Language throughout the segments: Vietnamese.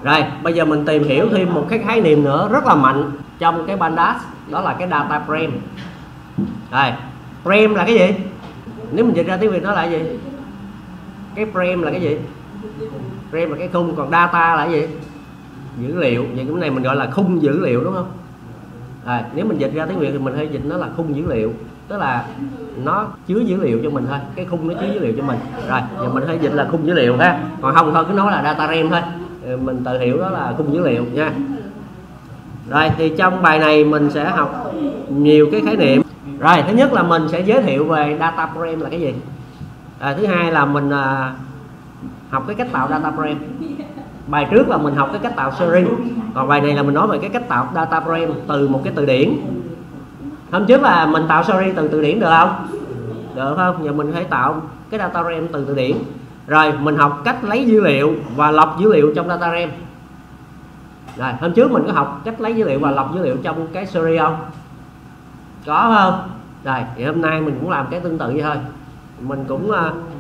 Rồi bây giờ mình tìm hiểu thêm một cái khái niệm nữa rất là mạnh trong cái Pandas, đó là cái data frame. Rồi frame là cái gì? Nếu mình dịch ra tiếng Việt nó là cái gì? Cái frame là cái gì? Frame là cái khung, còn data là cái gì? Dữ liệu. Vậy cái này mình gọi là khung dữ liệu đúng không? Nếu mình dịch ra tiếng Việt thì mình hay dịch nó là khung dữ liệu, tức là nó chứa dữ liệu cho mình thôi, cái khung nó chứa dữ liệu cho mình. Rồi giờ mình hay dịch là khung dữ liệu ha, còn không thôi cứ nói là data frame thôi, mình tự hiểu đó là khung dữ liệu nha. Rồi thì trong bài này mình sẽ học nhiều cái khái niệm. Rồi thứ nhất là mình sẽ giới thiệu về data frame là cái gì. Thứ hai là mình học cái cách tạo data frame. Bài trước là mình học cái cách tạo series, còn bài này là mình nói về cái cách tạo data frame từ một cái từ điển. Hôm trước là mình tạo series từ từ điển được không? Được không? Giờ mình phải tạo cái data frame từ từ điển. Rồi mình học cách lấy dữ liệu và lọc dữ liệu trong data frame. Rồi hôm trước mình có học cách lấy dữ liệu và lọc dữ liệu trong cái series không? Có không? Rồi thì hôm nay mình cũng làm cái tương tự vậy thôi. Mình cũng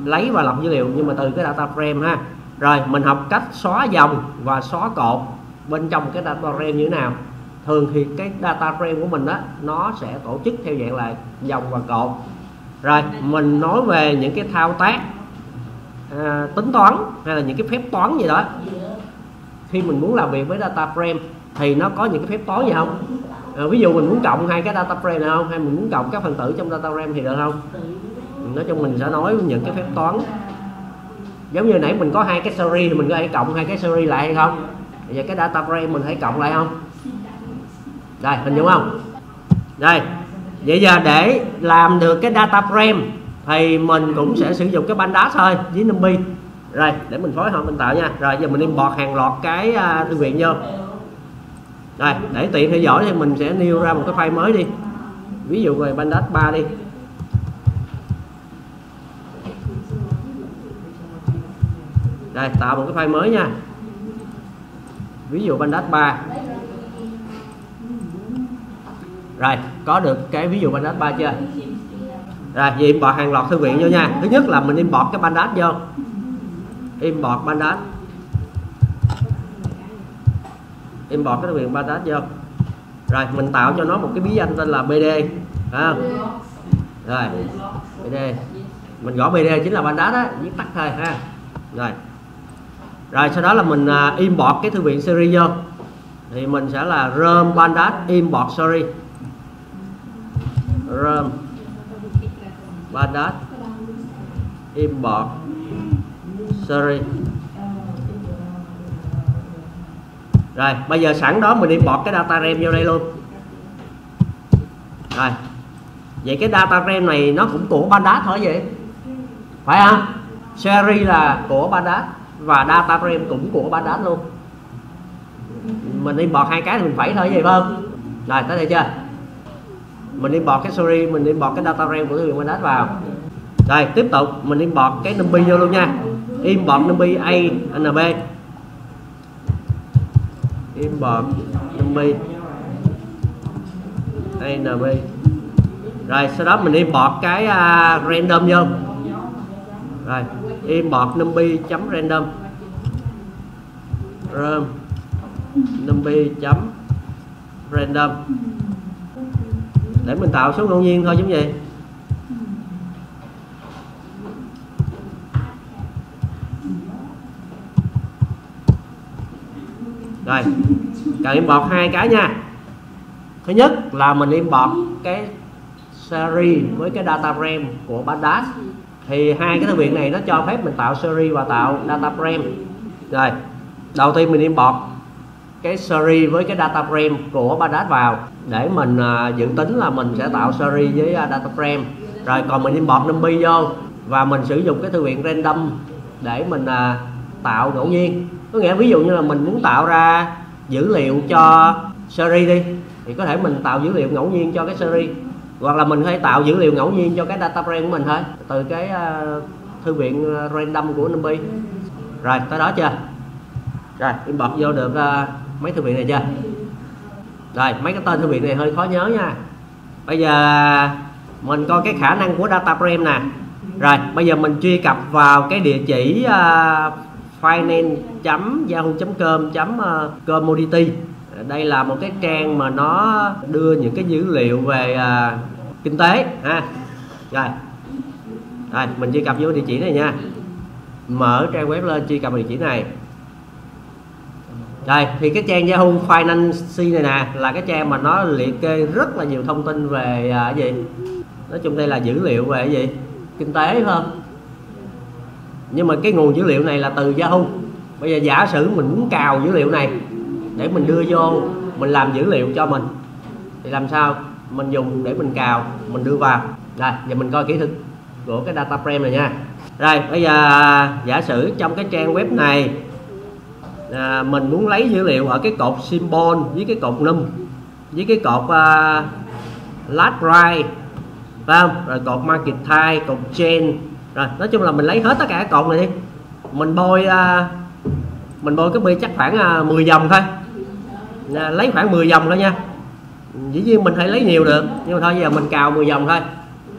lấy và lọc dữ liệu nhưng mà từ cái data frame ha. Rồi mình học cách xóa dòng và xóa cột bên trong cái data frame như thế nào. Thường thì cái data frame của mình đó nó sẽ tổ chức theo dạng là dòng và cột. Rồi mình nói về những cái thao tác tính toán hay là những cái phép toán gì đó. Khi mình muốn làm việc với data frame thì nó có những cái phép toán gì không? Ví dụ mình muốn cộng hai cái data frame này không, hay mình muốn cộng các phần tử trong data frame thì được không? Nói chung mình sẽ nói những cái phép toán. Giống như nãy mình có hai cái series thì mình có thể cộng hai cái series lại hay không? Bây giờ cái data frame mình hãy cộng lại không? Rồi hình dung không? Rồi vậy giờ để làm được cái data frame thì mình cũng sẽ sử dụng cái Pandas thôi với NumPy. Rồi để mình phối hợp mình tạo nha. Rồi giờ mình import hàng loạt cái thư viện vô. Rồi để tiện theo dõi thì mình sẽ nêu ra một cái file mới đi. Ví dụ về Pandas 3 đi. Đây tạo một cái file mới nha. Ví dụ Pandas 3. Rồi có được cái ví dụ Pandas 3 chưa? Rồi vậy import hàng loạt thư viện vô nha. Thứ nhất là mình import cái Pandas vô. Import Pandas. Import cái thư viện Pandas vô. Rồi mình tạo cho nó một cái bí danh tên là BD. Phải không? Rồi BD. Mình gõ BD chính là Pandas á, viết tắt thôi ha. Rồi sau đó là mình import cái thư viện series vô. Thì mình sẽ là rom pandas import series. Rom pandas import series. Rồi bây giờ sẵn đó mình import cái data frame vô đây luôn. Rồi vậy cái data frame này nó cũng của Pandas thôi vậy, phải không? Series là của Pandas và data frame cũng của Pandas luôn. Mình import hai cái thì mình phải thôi vậy phải không? Rồi tới đây chưa? Mình import cái series, mình import cái data frame của thư viện Pandas vào. Rồi tiếp tục mình import cái NumPy vô luôn nha. Import NumPy ANB. Import NumPy ANB. Rồi sau đó mình import cái random vô. Rồi import numpy.random. numpy.random để mình tạo số ngẫu nhiên thôi, giống vậy. Rồi cần import hai cái nha. Thứ nhất là mình import cái series với cái data frame của Pandas. Thì hai cái thư viện này nó cho phép mình tạo series và tạo data frame. Rồi đầu tiên mình import cái series với cái data frame của Pandas vào để mình dự tính là mình sẽ tạo series với data frame. Rồi còn mình import NumPy vô và mình sử dụng cái thư viện random để mình tạo ngẫu nhiên. Có nghĩa ví dụ như là mình muốn tạo ra dữ liệu cho series đi thì có thể mình tạo dữ liệu ngẫu nhiên cho cái series, hoặc là mình có thể tạo dữ liệu ngẫu nhiên cho cái data frame của mình thôi từ cái thư viện random của NumPy. Rồi tới đó chưa? Rồi import vô được mấy thư viện này chưa? Rồi mấy cái tên thư viện này hơi khó nhớ nha. Bây giờ mình coi cái khả năng của data frame nè. Rồi bây giờ mình truy cập vào cái địa chỉ finance.yahoo.com.commodity. Đây là một cái trang mà nó đưa những cái dữ liệu về kinh tế ha. Rồi mình truy cập vô địa chỉ này nha, mở trang web lên, truy cập địa chỉ này. Rồi thì cái trang Yahoo Finance này nè là cái trang mà nó liệt kê rất là nhiều thông tin về cái gì, nói chung đây là dữ liệu về cái gì, kinh tế hơn. Nhưng mà cái nguồn dữ liệu này là từ Yahoo. Bây giờ giả sử mình muốn cào dữ liệu này để mình đưa vô, mình làm dữ liệu cho mình thì làm sao? Mình dùng để mình cào, mình đưa vào. Rồi giờ mình coi kỹ thuật của cái data frame này nha. Rồi bây giờ giả sử trong cái trang web này mình muốn lấy dữ liệu ở cái cột symbol với cái cột num với cái cột last right, phải không? Rồi cột market time, cột chain. Rồi nói chung là mình lấy hết tất cả các cột này đi. Mình bôi cái bi chắc khoảng 10 dòng thôi, lấy khoảng 10 dòng thôi nha. Dĩ nhiên mình phải lấy nhiều được, nhưng mà thôi giờ mình cào 10 dòng thôi.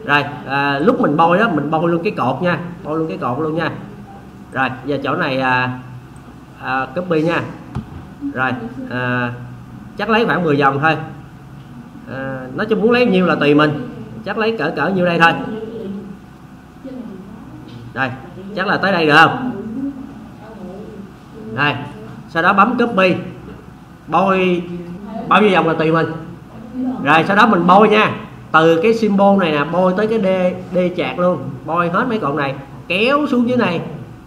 Rồi lúc mình bôi đó mình bôi luôn cái cột nha, bôi luôn cái cột luôn nha. Rồi giờ chỗ này copy nha. Rồi chắc lấy khoảng 10 dòng thôi. Nói chung muốn lấy nhiêu là tùy mình, chắc lấy cỡ nhiêu đây thôi. Đây chắc là tới đây được không? Đây sau đó bấm copy, bôi bao nhiêu dòng là tùy mình. Rồi sau đó mình bôi nha, từ cái symbol này nè bôi tới cái D chạc luôn, bôi hết mấy cột này, kéo xuống dưới này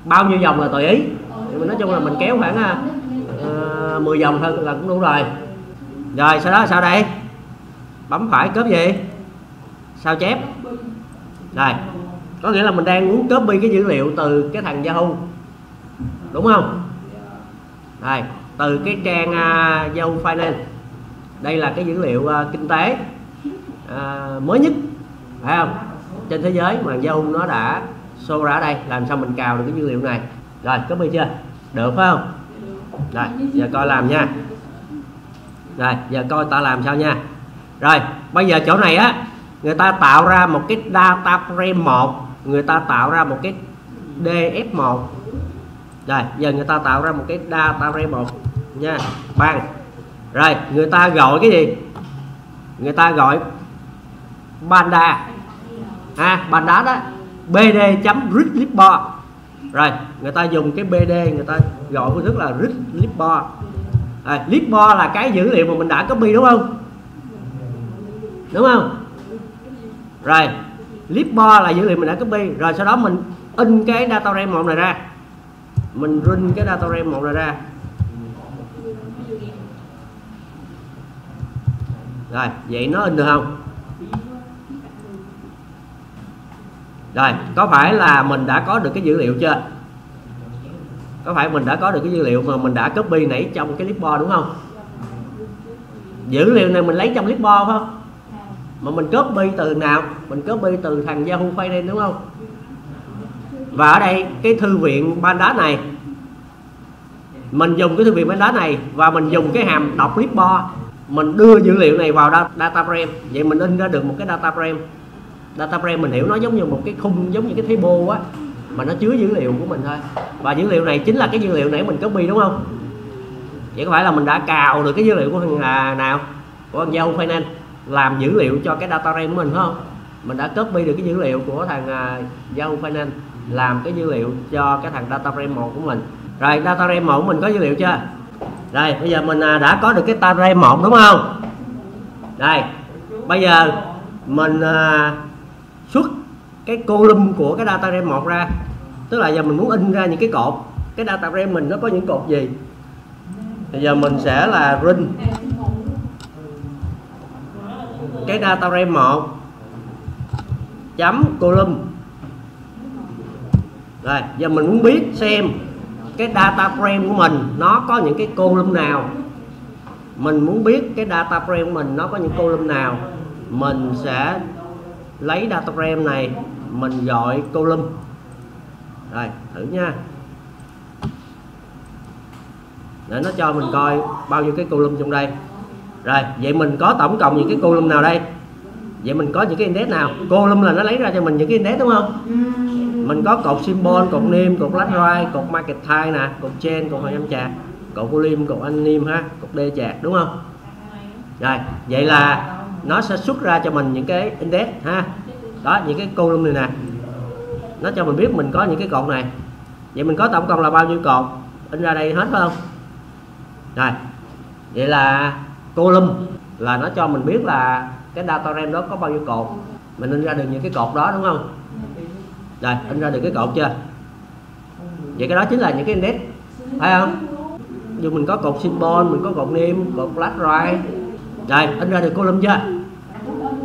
bao nhiêu dòng là tùy ý. Thì nói chung là mình kéo khoảng 10 dòng thôi là cũng đủ rồi. Rồi sau đó sao đây? Bấm phải copy gì? Sao chép. Rồi có nghĩa là mình đang muốn copy cái dữ liệu từ cái thằng Yahoo, đúng không? Đây từ cái trang Yahoo Finance, đây là cái dữ liệu kinh tế mới nhất, phải không, trên thế giới mà Yahoo nó đã show ra ở đây. Làm sao mình cào được cái dữ liệu này? Rồi copy chưa? Được phải không? Rồi giờ coi làm nha. Rồi giờ coi ta làm sao nha. Rồi bây giờ chỗ này á, người ta tạo ra một cái data frame 1, người ta tạo ra một cái DF1. Rồi giờ người ta tạo ra một cái data frame 1 nha, bang. Rồi người ta gọi cái gì? Người ta gọi Panda Panda đó, bd.readlibbo. Rồi người ta dùng cái bd, người ta gọi phương thức là readlibbo. Libbo là cái dữ liệu mà mình đã copy, đúng không? Đúng không? Rồi libbo là dữ liệu mình đã copy. Rồi sau đó mình in cái data frame 1 này ra, mình run cái data frame 1 này ra. Rồi vậy nó in được không? Rồi có phải là mình đã có được cái dữ liệu chưa? Có phải mình đã có được cái dữ liệu mà mình đã copy nãy trong cái libbo, đúng không? Dữ liệu này mình lấy trong libbo phải không? Mà mình copy từ nào? Mình copy từ thằng Yahoo Finance, đúng không? Và ở đây cái thư viện Pandas này, mình dùng cái thư viện Pandas này và mình dùng cái hàm đọc libbo, mình đưa dữ liệu này vào data frame. Vậy mình in ra được một cái data frame. Data frame mình hiểu nó giống như một cái khung, giống như cái table á, mà nó chứa dữ liệu của mình thôi. Và dữ liệu này chính là cái dữ liệu nãy mình copy, đúng không? Vậy có phải là mình đã cào được cái dữ liệu của thằng nào? Của thằng Yahoo Finance, làm dữ liệu cho cái data frame của mình, phải không? Mình đã copy được cái dữ liệu của thằng Yahoo Finance, làm cái dữ liệu cho cái thằng data frame 1 của mình. Rồi data frame 1 của mình có dữ liệu chưa? Rồi bây giờ mình đã có được cái data frame 1, đúng không? Đây bây giờ mình xuất cái column của cái data frame 1 ra. Tức là giờ mình muốn in ra những cái cột, cái data frame mình nó có những cột gì. Bây giờ mình sẽ là run cái data frame 1 chấm column. Rồi giờ mình muốn biết xem cái data frame của mình nó có những cái column nào. Mình muốn biết cái data frame của mình nó có những column nào, mình sẽ lấy data frame này, mình gọi column. Rồi thử nha. Để nó cho mình coi bao nhiêu cái column trong đây. Rồi vậy mình có tổng cộng những cái column nào đây? Vậy mình có những cái index nào? Column là nó lấy ra cho mình những cái index, đúng không? Mình có cột symbol, cột name, cột last write, cột market time nè, cột chain, cột hàng chạc, cột volume, cột anim ha, cột D chạc, đúng không? Rồi, vậy là nó sẽ xuất ra cho mình những cái index ha. Đó, những cái column này nè. Nó cho mình biết mình có những cái cột này. Vậy mình có tổng cộng là bao nhiêu cột? In ra đây hết phải không? Rồi. Vậy là column là nó cho mình biết là cái data frame đó có bao nhiêu cột. Mình in ra được những cái cột đó, đúng không? Rồi, in ra được cái cột chưa? Vậy cái đó chính là những cái index, phải không? Dù mình có cột symbol, mình có cột name, cột last write. Rồi, in ra được column chưa?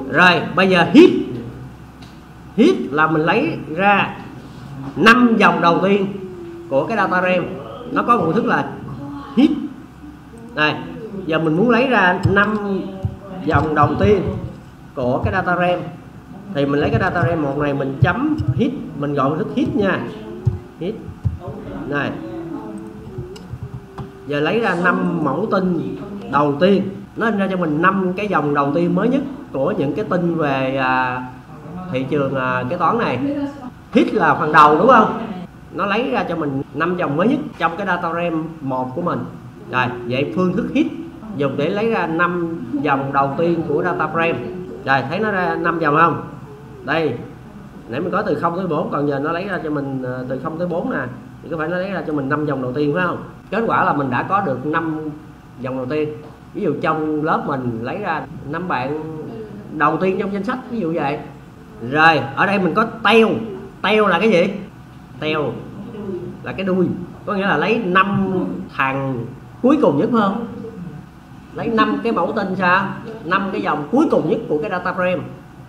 Rồi, bây giờ hit. Hit là mình lấy ra 5 dòng đầu tiên của cái data frame. Nó có một công thức là hit. Này, giờ mình muốn lấy ra 5 dòng đầu tiên của cái data frame thì mình lấy cái data frame 1 này, mình chấm hit, mình gọi công thức hit nha. Hit. Này. Giờ lấy ra 5 mẫu tin đầu tiên. Nó in ra cho mình 5 cái dòng đầu tiên mới nhất của những cái tin về thị trường kế toán này. Hit là phần đầu, đúng không? Nó lấy ra cho mình 5 dòng mới nhất trong cái data frame 1 của mình. Rồi, vậy phương thức hit dùng để lấy ra 5 dòng đầu tiên của data frame. Rồi, thấy nó ra 5 dòng không? Đây, nãy mình có từ 0 tới 4, còn giờ nó lấy ra cho mình từ 0 tới 4 nè. Thì có phải nó lấy ra cho mình 5 dòng đầu tiên phải không? Kết quả là mình đã có được 5 dòng đầu tiên. Ví dụ trong lớp mình lấy ra 5 bạn đầu tiên trong danh sách, ví dụ vậy. Rồi, ở đây mình có tail. Tail là cái gì? Tail là cái đuôi. Có nghĩa là lấy 5 thằng cuối cùng nhất, phải không? Lấy 5 cái mẫu tin sao? 5 cái dòng cuối cùng nhất của cái data frame.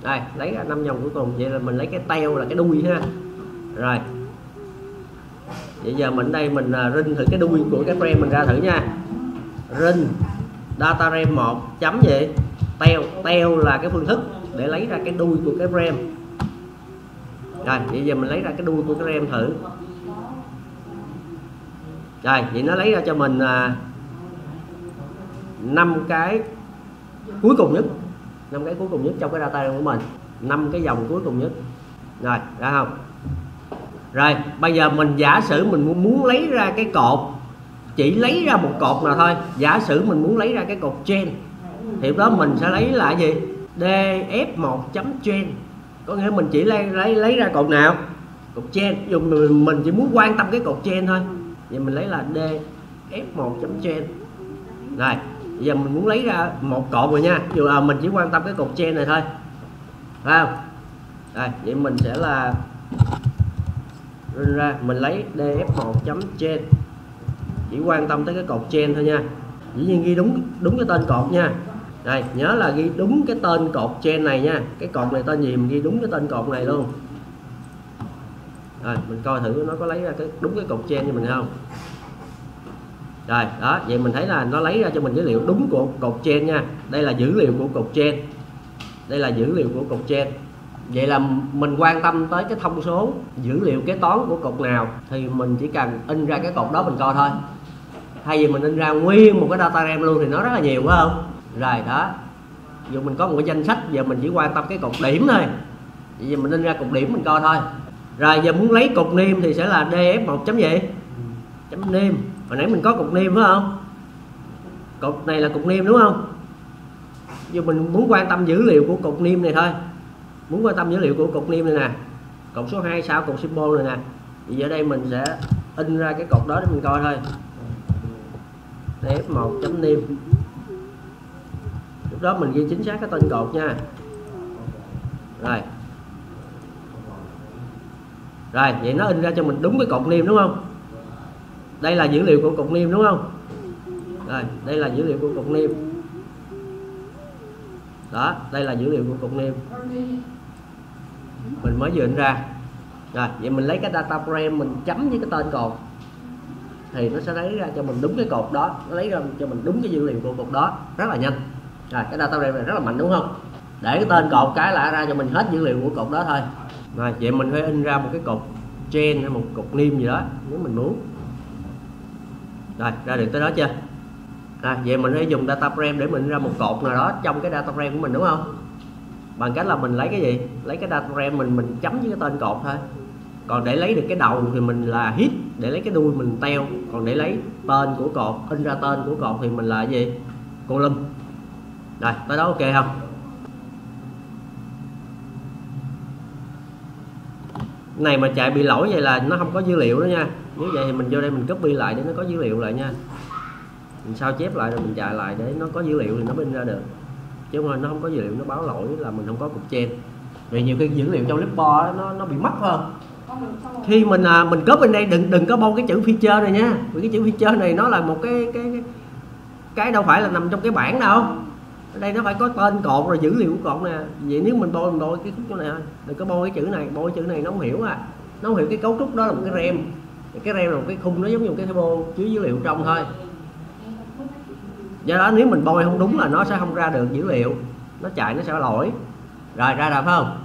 Đây, lấy ra 5 dòng cuối cùng. Vậy là mình lấy cái tail là cái đuôi ha. Rồi. Vậy giờ mình đây mình rinh thử cái đuôi của cái frame mình ra thử nha. Rinh data frame 1 chấm gì? Tail. Tail là cái phương thức để lấy ra cái đuôi của cái frame. Rồi, vậy giờ mình lấy ra cái đuôi của cái frame thử. Rồi, vậy nó lấy ra cho mình 5 cái cuối cùng nhất. 5 cái cuối cùng nhất trong cái data của mình. 5 cái dòng cuối cùng nhất. Rồi, ra không? Rồi, bây giờ mình giả sử mình muốn lấy ra cái cột, chỉ lấy ra một cột nào thôi. Giả sử mình muốn lấy ra cái cột chain thì lúc đó mình sẽ lấy là gì? df1.chain. Có nghĩa mình chỉ lấy ra cột nào? Cột chain. Dùng mình chỉ muốn quan tâm cái cột chain thôi. Vậy mình lấy là df1.chain. Rồi, bây giờ mình muốn lấy ra một cột rồi nha. Dù mình chỉ quan tâm cái cột chain này thôi. Phải không? Rồi, vậy mình sẽ là ra mình lấy df1.chain. Chỉ quan tâm tới cái cột chain thôi nha. Dĩ nhiên ghi đúng cái tên cột nha. Đây, nhớ là ghi đúng cái tên cột chain này nha. Cái cột này tên gì mình ghi đúng cái tên cột này luôn. Rồi, mình coi thử nó có lấy ra đúng cái cột chain cho mình không. Rồi, đó, vậy mình thấy là nó lấy ra cho mình dữ liệu đúng của cột chain nha. Đây là dữ liệu của cột chain. Đây là dữ liệu của cột chain. Vậy là mình quan tâm tới cái thông số dữ liệu kế toán của cột nào thì mình chỉ cần in ra cái cột đó mình coi thôi. Thay vì mình in ra nguyên một cái data frame luôn thì nó rất là nhiều, phải không? Rồi, đó. Dù mình có một cái danh sách, giờ mình chỉ quan tâm cái cột điểm thôi. Vậy giờ mình in ra cột điểm mình coi thôi. Rồi, giờ muốn lấy cột name thì sẽ là df1 chấm gì? Chấm name. Hồi nãy mình có cột name phải không? Cột này là cột name đúng không? Giờ mình muốn quan tâm dữ liệu của cột name này thôi. Muốn quan tâm dữ liệu của cột name này nè. Cột số 2 sau cột symbol này nè. Thì ở đây mình sẽ in ra cái cột đó để mình coi thôi. df1 chấm name. Lúc đó mình ghi chính xác cái tên cột nha. Rồi. Rồi, vậy nó in ra cho mình đúng cái cột name đúng không? Đây là dữ liệu của cột name đúng không? Rồi, đây là dữ liệu của cột name. Đó, đây là dữ liệu của cột name. Mình mới vừa in ra. Rồi, vậy mình lấy cái data frame mình chấm với cái tên cột thì nó sẽ lấy ra cho mình đúng cái cột đó, nó lấy ra cho mình đúng cái dữ liệu của cột đó rất là nhanh. Rồi, cái data frame này rất là mạnh đúng không? Để cái tên cột cái là ra cho mình hết dữ liệu của cột đó thôi. Rồi, vậy mình phải in ra một cái cột chain hay một cột name gì đó nếu mình muốn. Rồi, ra được tới đó chưa? Rồi, vậy mình phải dùng data frame để mình ra một cột nào đó trong cái data frame của mình đúng không? Bằng cách là mình lấy cái gì? Lấy cái data frame mình chấm với cái tên cột thôi. Còn để lấy được cái đầu thì mình là hit, để lấy cái đuôi mình teo. Còn để lấy tên của cột, in ra tên của cột thì mình là gì? Column. Rồi, tới đó ok không? Này mà chạy bị lỗi vậy là nó không có dữ liệu đó nha. Nếu vậy thì mình vô đây mình copy lại để nó có dữ liệu lại nha. Mình sao chép lại rồi mình chạy lại để nó có dữ liệu thì nó in ra được. Chứ không nó không có dữ liệu nó báo lỗi là mình không có cục trên. Vì nhiều cái dữ liệu trong clipboard nó bị mất phải không? Khi mình copy bên đây đừng có bâu cái chữ feature này nha. Vì cái chữ feature này nó là một cái đâu phải là nằm trong cái bảng đâu. Ở đây nó phải có tên cột rồi dữ liệu của cột nè. Vậy nếu mình bôi cái khúc chỗ này thôi, đừng có bôi cái chữ này, bôi cái chữ này nó không hiểu à. Nó không hiểu cái cấu trúc đó là một cái RAM. Cái RAM là một cái khung, nó giống như một cái table chứa dữ liệu trong thôi. Do đó nếu mình bôi không đúng là nó sẽ không ra được dữ liệu, nó chạy nó sẽ lỗi. Rồi ra rồi phải không?